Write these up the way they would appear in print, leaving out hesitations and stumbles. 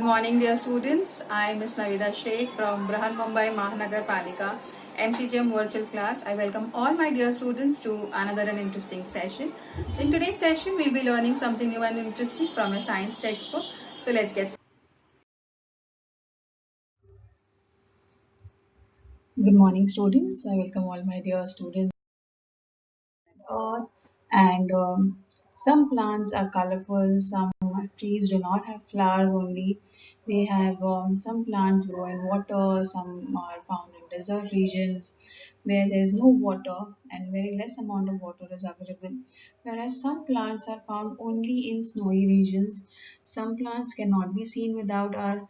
Good morning, dear students. I am Ms. Navida Sheikh from Brahan Mumbai Mahanagar Palika MCGM virtual class. I welcome all my dear students to another and interesting session. In today's session, we'll be learning something new and interesting from a science textbook. So let's get started. Good morning, students. I welcome all my dear students. Earth and some plants are colorful, some trees do not have flowers only. They have some plants grow in water, some are found in desert regions where there is no water and very less amount of water is available, whereas some plants are found only in snowy regions. Some plants cannot be seen without our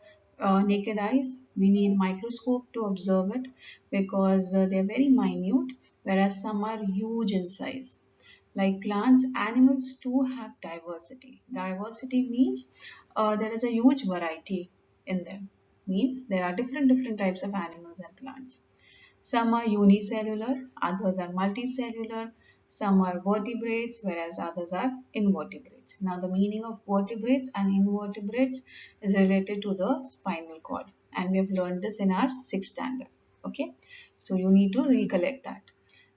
naked eyes. We need microscope to observe it because they are very minute, whereas some are huge in size. Like plants, animals too have diversity. Diversity means there is a huge variety in them. Means there are different types of animals and plants. Some are unicellular, others are multicellular, some are vertebrates, whereas others are invertebrates. Now, the meaning of vertebrates and invertebrates is related to the spinal cord, and we have learned this in our sixth standard. Okay, so you need to recollect that.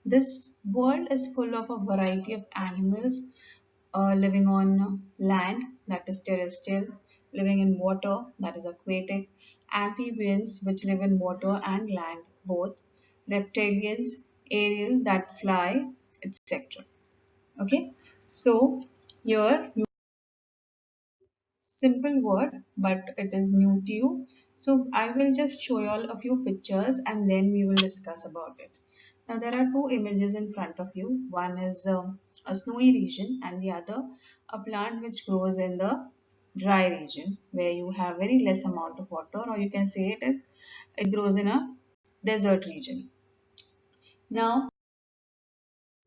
This world is full of a variety of animals living on land, that is terrestrial, living in water, that is aquatic, amphibians, which live in water and land both, reptilians, aerial, that fly, etc. Okay, so here, simple word, but it is new to you. So I will just show you all a few pictures and then we will discuss about it. Now there are two images in front of you. One is a snowy region and the other a plant which grows in the dry region where you have very less amount of water, or you can say it grows in a desert region. Now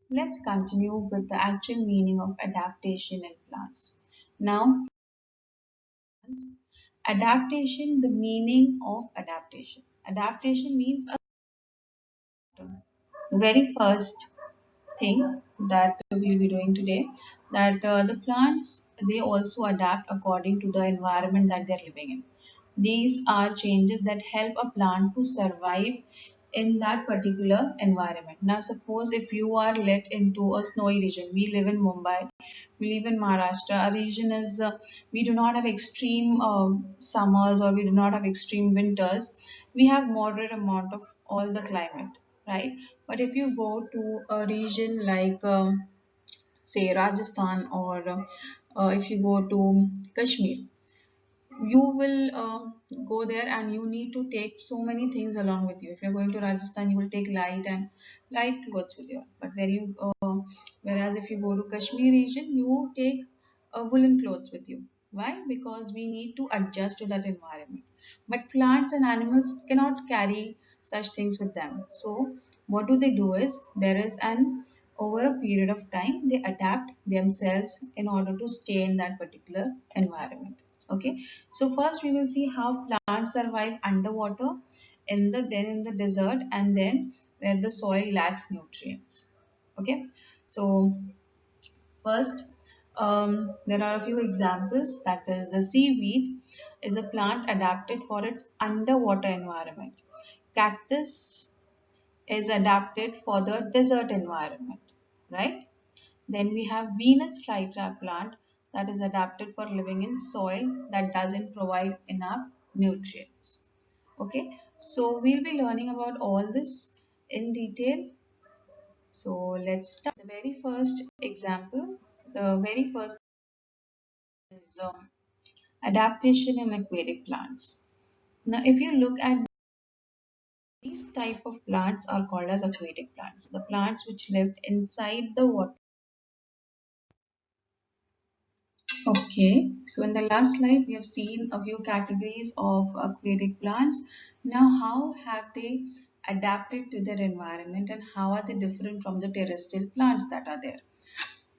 let's continue with the actual meaning of adaptation in plants. Now adaptation, the meaning of adaptation. Adaptation means a very first thing that we'll be doing today, that the plants, they also adapt according to the environment that they're living in. These are changes that help a plant to survive in that particular environment. Now suppose if you are let into a snowy region, we live in Mumbai, we live in Maharashtra. Our region is, we do not have extreme summers or we do not have extreme winters. We have moderate amount of all the climate, right? But if you go to a region like, say, Rajasthan, or if you go to Kashmir, you will go there and you need to take so many things along with you. If you're going to Rajasthan, you will take light clothes with you. But whereas if you go to Kashmir region, you take woolen clothes with you. Why? Because we need to adjust to that environment. But plants and animals cannot carry such things with them. So what do they do is there is an over a period of time they adapt themselves in order to stay in that particular environment. Okay, so first we will see how plants survive underwater, then in the desert, and then where the soil lacks nutrients. Okay, so first, there are a few examples. That is, the seaweed is a plant adapted for its underwater environment. Cactus is adapted for the desert environment, right? Then we have Venus flytrap plant that is adapted for living in soil that doesn't provide enough nutrients. Okay, so we'll be learning about all this in detail. So let's start. The very first example, the very first is adaptation in aquatic plants. Now, if you look at these type of plants are called as aquatic plants, the plants which live inside the water. Okay, so in the last slide, we have seen a few categories of aquatic plants. Now, how have they adapted to their environment and how are they different from the terrestrial plants that are there?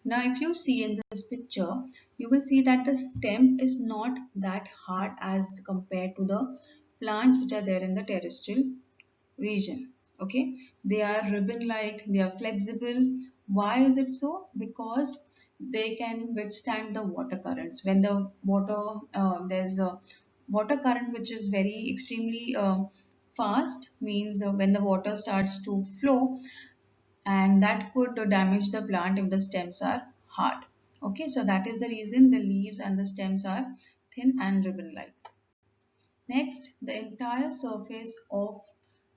Now, if you see in this picture, you will see that the stem is not that hard as compared to the plants which are there in the terrestrial region. Okay, they are ribbon like, they are flexible. Why is it so? Because they can withstand the water currents. When the water there's a water current which is very extremely fast, means when the water starts to flow, and that could damage the plant if the stems are hard. Okay, so that is the reason the leaves and the stems are thin and ribbon like. Next, the entire surface of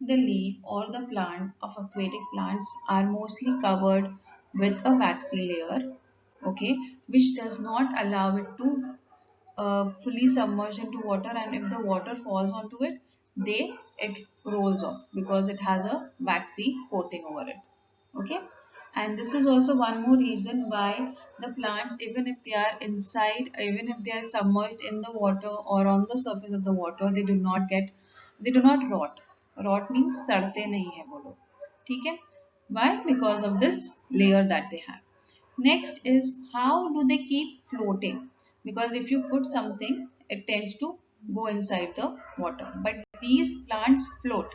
the leaf or the plant of aquatic plants are mostly covered with a waxy layer, okay, which does not allow it to fully submerge into water, and if the water falls onto it, it rolls off because it has a waxy coating over it. Okay, and this is also one more reason why the plants, even if they are inside, even if they are submerged in the water or on the surface of the water, they do not rot. Rot means सड़ते नहीं है वो लोग, ठीक है? Why? Because of this layer that they have. Next is, how do they keep floating? Because if you put something, it tends to go inside the water, but these plants float.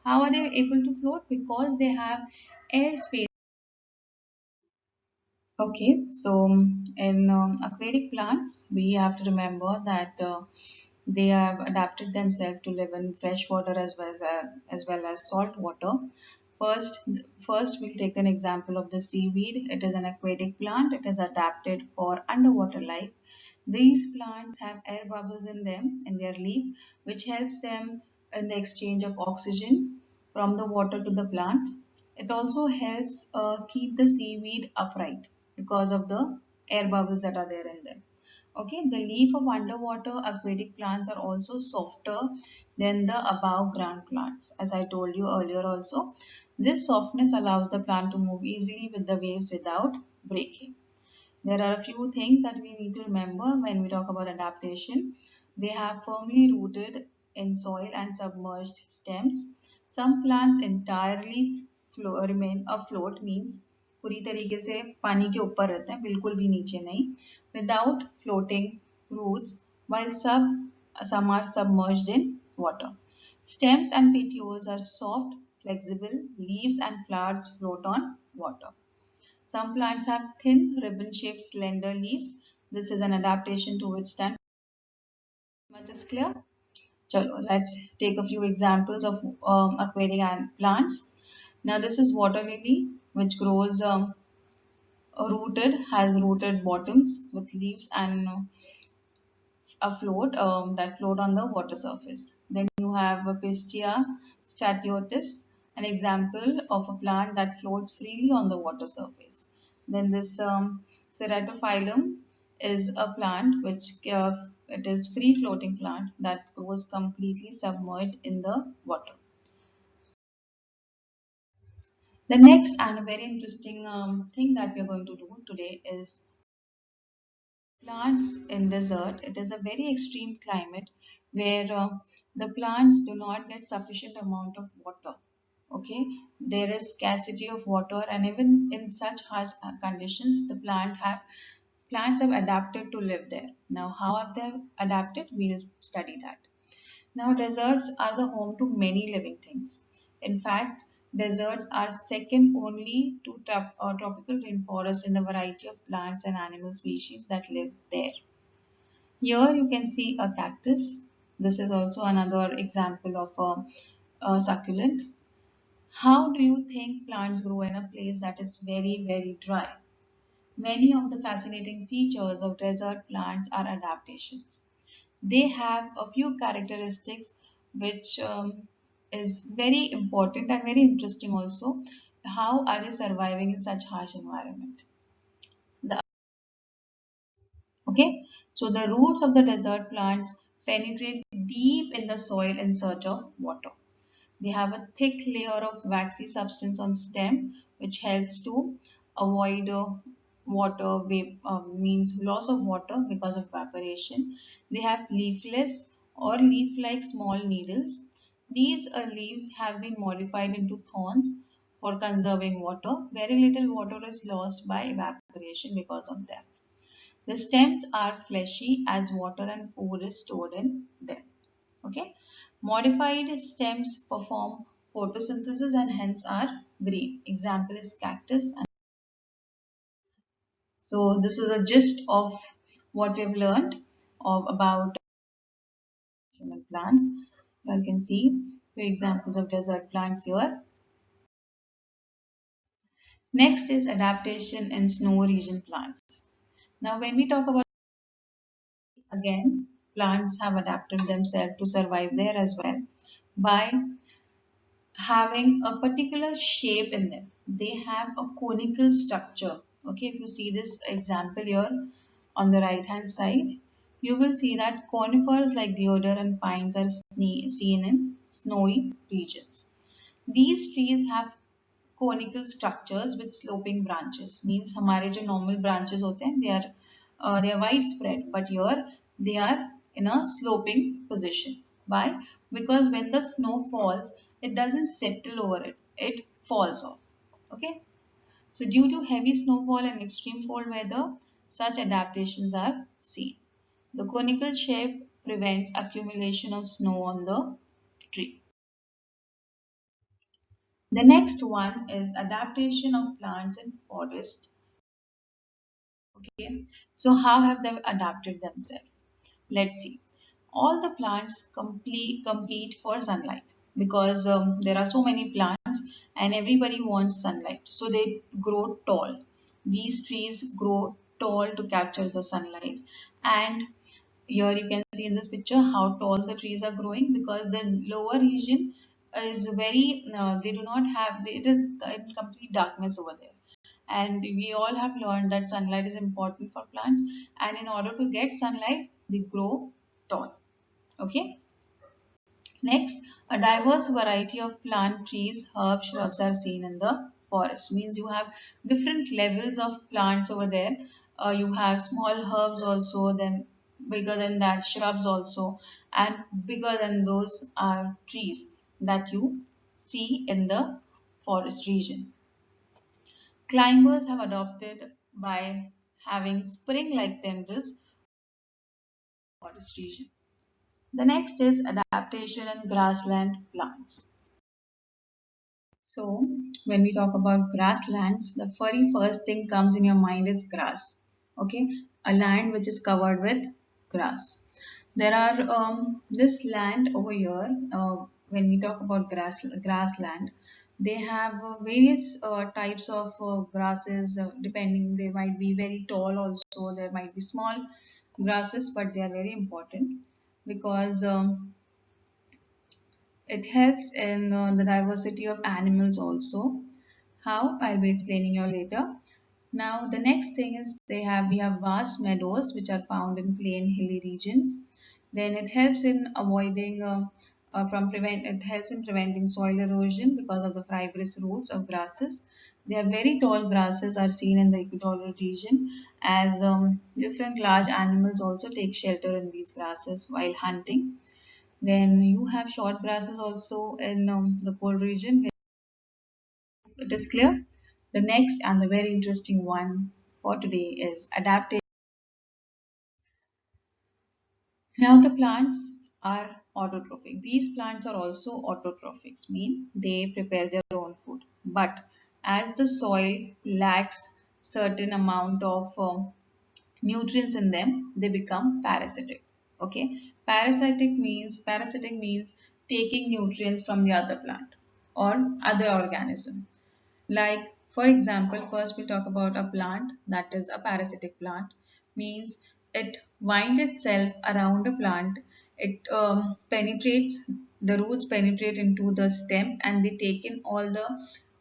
How are they able to float? Because they have air space. Okay, so in aquatic plants, we have to remember that they have adapted themselves to live in fresh water as well as salt water. First, first we'll take an example of the seaweed. It is an aquatic plant. It is adapted for underwater life. These plants have air bubbles in them in their leaf, which helps them in the exchange of oxygen from the water to the plant. It also helps keep the seaweed upright because of the air bubbles that are there in them. Okay, the leaf of underwater aquatic plants are also softer than the above ground plants. As I told you earlier also, this softness allows the plant to move easily with the waves without breaking. There are a few things that we need to remember when we talk about adaptation. They have firmly rooted in soil and submerged stems. Some plants entirely remain afloat, means पूरी तरीके से पानी के ऊपर रहते हैं, बिल्कुल भी नीचे नहीं, without floating roots, while some are submerged in water. Stems and petioles are soft, flexible. Leaves and flowers float on water. Some plants have thin, ribbon-shaped, slender leaves. This is an adaptation to withstand. Much is clear? Chalo, let's take a few examples of aquatic plants. Now, this is water lily, which grows has rooted bottoms with leaves and afloat that float on the water surface. Then you have a Pistia stratiotis, an example of a plant that floats freely on the water surface. Then this Ceratophyllum is a plant which it is free floating plant that grows completely submerged in the water. The next and a very interesting thing that we are going to do today is plants in desert. It is a very extreme climate where the plants do not get sufficient amount of water. Okay, there is scarcity of water, and even in such harsh conditions, plants have adapted to live there. Now, how have they adapted? We'll study that. Now, deserts are the home to many living things. In fact, deserts are second only to tropical rainforests in the variety of plants and animal species that live there. Here you can see a cactus. This is also another example of a succulent. How do you think plants grow in a place that is very, very dry? Many of the fascinating features of desert plants are adaptations. They have a few characteristics which is very important and very interesting also. How are they surviving in such harsh environment? The, okay, so the roots of the desert plants penetrate deep in the soil in search of water. They have a thick layer of waxy substance on stem which helps to avoid means loss of water because of evaporation. They have leafless or leaf-like small needles. These leaves have been modified into thorns for conserving water. Very little water is lost by evaporation because of them. The stems are fleshy as water and food is stored in them. Okay. Modified stems perform photosynthesis and hence are green. Example is cactus. So this is a gist of what we have learned about human plants. You can see few examples of desert plants here. Next is adaptation in snow region plants. Now, when we talk about, again, plants have adapted themselves to survive there as well by having a particular shape in them. They have a conical structure. Okay, if you see this example here on the right hand side, you will see that conifers like deodar and pines are seen in snowy regions. These trees have conical structures with sloping branches. Means हमारे जो normal branches होते हैं, they are widespread, but here they are in a sloping position. Why? Because when the snow falls, it doesn't settle over it, it falls off. Okay, so due to heavy snowfall and extreme cold weather, such adaptations are seen. The conical shape prevents accumulation of snow on the tree. The next one is adaptation of plants in forest. Okay, so how have they adapted themselves? Let's see. All the plants compete for sunlight because there are so many plants and everybody wants sunlight. So they grow tall. These trees grow tall to capture the sunlight. And here you can see in this picture how tall the trees are growing because the lower region is very, they do not have, it is in complete darkness over there. And we all have learned that sunlight is important for plants, and in order to get sunlight they grow tall. Okay, next, a diverse variety of plant, trees, herbs, shrubs are seen in the forest. Means you have different levels of plants over there. You have small herbs also, then bigger than that shrubs also, and bigger than those are trees that you see in the forest region. Climbers have adopted by having spring-like tendrils forest region. The next is adaptation in grassland plants. So, when we talk about grasslands, the very first thing comes in your mind is grass. Okay, a land which is covered with grass. There are this land over here. When we talk about grassland, they have various types of grasses. Depending, they might be very tall. Also, there might be small grasses, but they are very important because it helps in the diversity of animals also. How? I'll be explaining you later. Now the next thing is we have vast meadows which are found in plain hilly regions. Then it helps in avoiding it helps in preventing soil erosion because of the fibrous roots of grasses. They are very tall grasses are seen in the equatorial region as different large animals also take shelter in these grasses while hunting. Then you have short grasses also in the cold region. It is clear. The next and the very interesting one for today is adaptation. Now the plants are autotrophic. These plants are also autotrophics, mean they prepare their own food. But as the soil lacks certain amount of nutrients in them, they become parasitic. Okay, parasitic means taking nutrients from the other plant or other organism. Like for example, first we'll talk about a plant that is a parasitic plant. Means it winds itself around a plant. It penetrates, the roots penetrate into the stem and they take in all the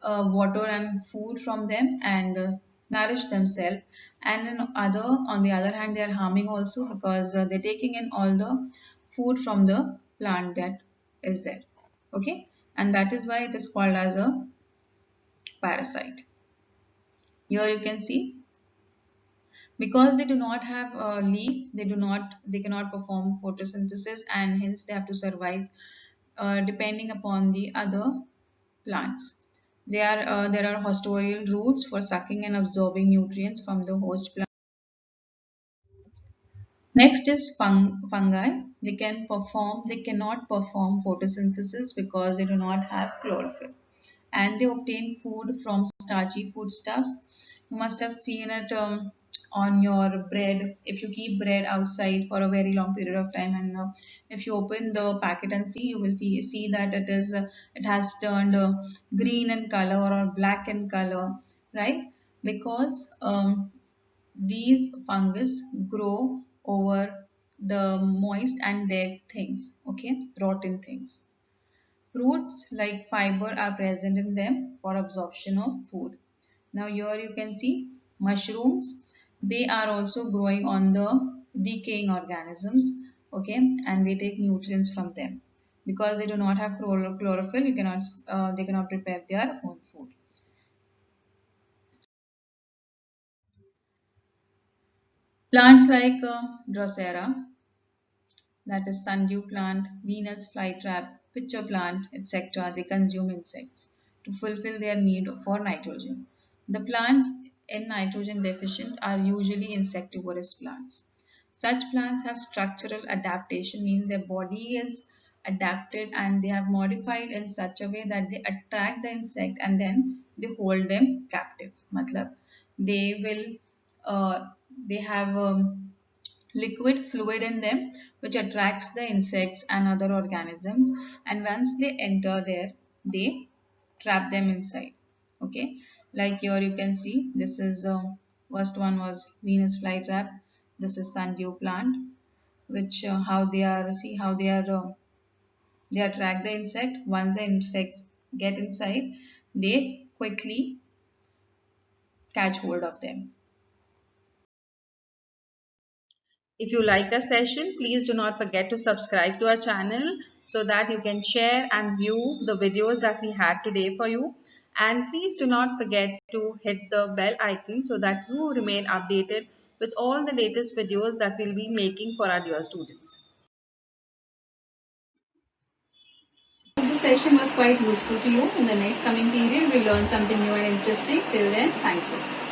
water and food from them and nourish themselves. And on the other hand, they are harming also because they're taking in all the food from the plant that is there. Okay, and that is why it is called as a parasite. Here you can see because they do not have a leaf, they cannot perform photosynthesis and hence they have to survive depending upon the other plants. There are hostorial roots for sucking and absorbing nutrients from the host plant. Next is fungi. They cannot perform photosynthesis because they do not have chlorophyll, and they obtain food from starchy foodstuffs. You must have seen it on your bread. If you keep bread outside for a very long period of time, and if you open the packet and see, you will see that it has turned green in color or black in color, right? Because these fungus grow over the moist and dead things, okay, rotten things. Fruits like fiber are present in them for absorption of food. Now here you can see mushrooms. They are also growing on the decaying organisms, okay, and they take nutrients from them. Because they do not have chlorophyll, they cannot prepare their own food. Plants like Drosera, that is sundew plant, Venus flytrap, pitcher plant, etc. They consume insects to fulfill their need for nitrogen. The plants in nitrogen deficient are usually insectivorous plants. Such plants have structural adaptation, means their body is adapted and they have modified in such a way that they attract the insect and then they hold them captive. Matlab, they will they have liquid fluid in them which attracts the insects and other organisms, and once they enter there they trap them inside, okay. Like here you can see, this is first one was Venus flytrap, this is sundew plant, which how they are, see how they attract the insect. Once the insects get inside, they quickly catch hold of them. If you like the session, please do not forget to subscribe to our channel so that you can share and view the videos that we had today for you. And please do not forget to hit the bell icon so that you remain updated with all the latest videos that we'll be making for our dear students. This session was quite useful to you. In the next coming period, we'll learn something new and interesting. Till then, thank you.